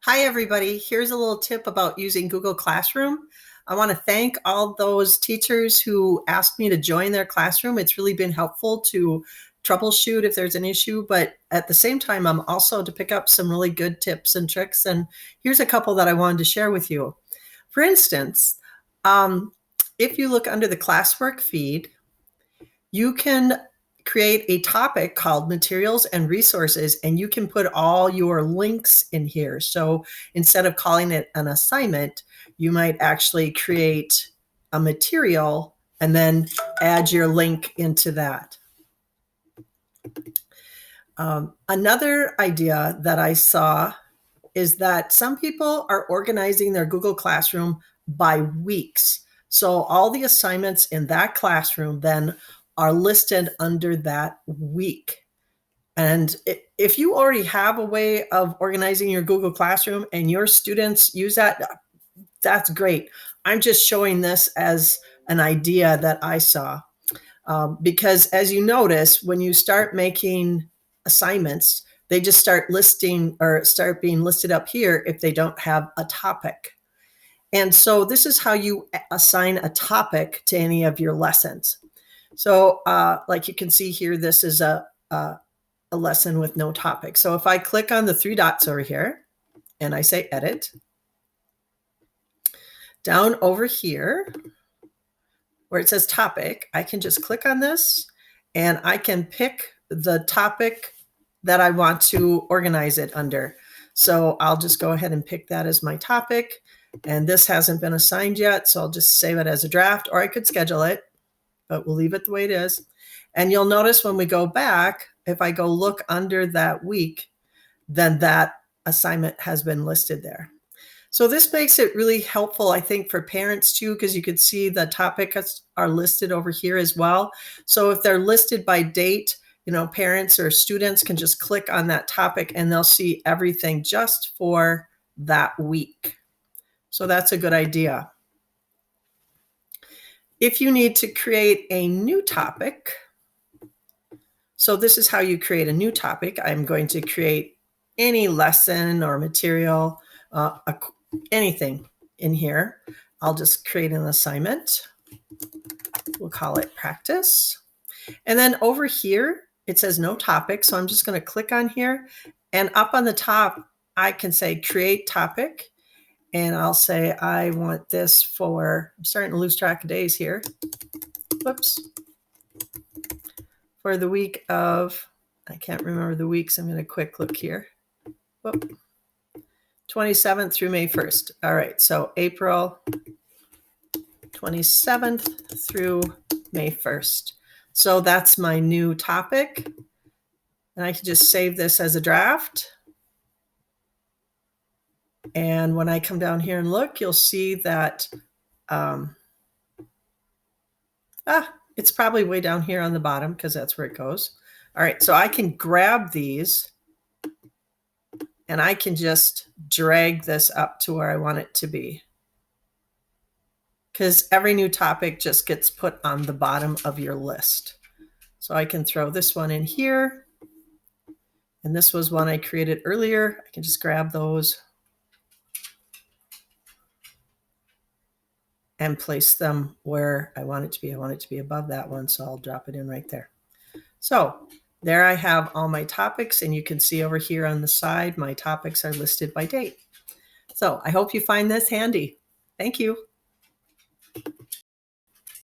Hi, everybody. Here's a little tip about using Google Classroom. I want to thank all those teachers who asked me to join their classroom. It's really been helpful to troubleshoot if there's an issue, but at the same time, I'm also to pick up some really good tips and tricks. And here's a couple that I wanted to share with you. For instance, if you look under the classwork feed, you can create a topic called materials and resources, and you can put all your links in here. So instead of calling it an assignment, you might actually create a material and then add your link into that. Another idea that I saw is that some people are organizing their Google Classroom by weeks. So all the assignments in that classroom then are listed under that week. And if you already have a way of organizing your Google Classroom and your students use that, that's great. I'm just showing this as an idea that I saw. Because as you notice, when you start making assignments, they just start listing or start being listed up here if they don't have a topic. And so this is how you assign a topic to any of your lessons. So like you can see here, this is a lesson with no topic. So if I click on the three dots over here and I say edit, down over here where it says topic, I can just click on this and I can pick the topic that I want to organize it under. So I'll just go ahead and pick that as my topic. And this hasn't been assigned yet, so I'll just save it as a draft, or I could schedule it, but we'll leave it the way it is. And you'll notice when we go back, if I go look under that week, then that assignment has been listed there. So this makes it really helpful, I think, for parents too, because you could see the topics are listed over here as well. So if they're listed by date, parents or students can just click on that topic and they'll see everything just for that week. So that's a good idea. If you need to create a new topic, so this is how you create a new topic. I'm going to create any lesson or material, anything in here. I'll just create an assignment. We'll call it practice. And then over here, it says no topic. So I'm just going to click on here, and up on the top, I can say create topic. And I'll say, I want this for, I'm starting to lose track of days here. Whoops. For the week of, I can't remember the weeks. I'm going to quick look here. Whoop. 27th through May 1st. All right. So April 27th through May 1st. So that's my new topic. And I can just save this as a draft. And when I come down here and look, you'll see that it's probably way down here on the bottom because that's where it goes. All right, so I can grab these and I can just drag this up to where I want it to be, because every new topic just gets put on the bottom of your list. So I can throw this one in here, and this was one I created earlier. I can just grab those and place them where I want it to be. I want it to be above that one, so I'll drop it in right there. So there I have all my topics, and you can see over here on the side, my topics are listed by date. So I hope you find this handy. Thank you.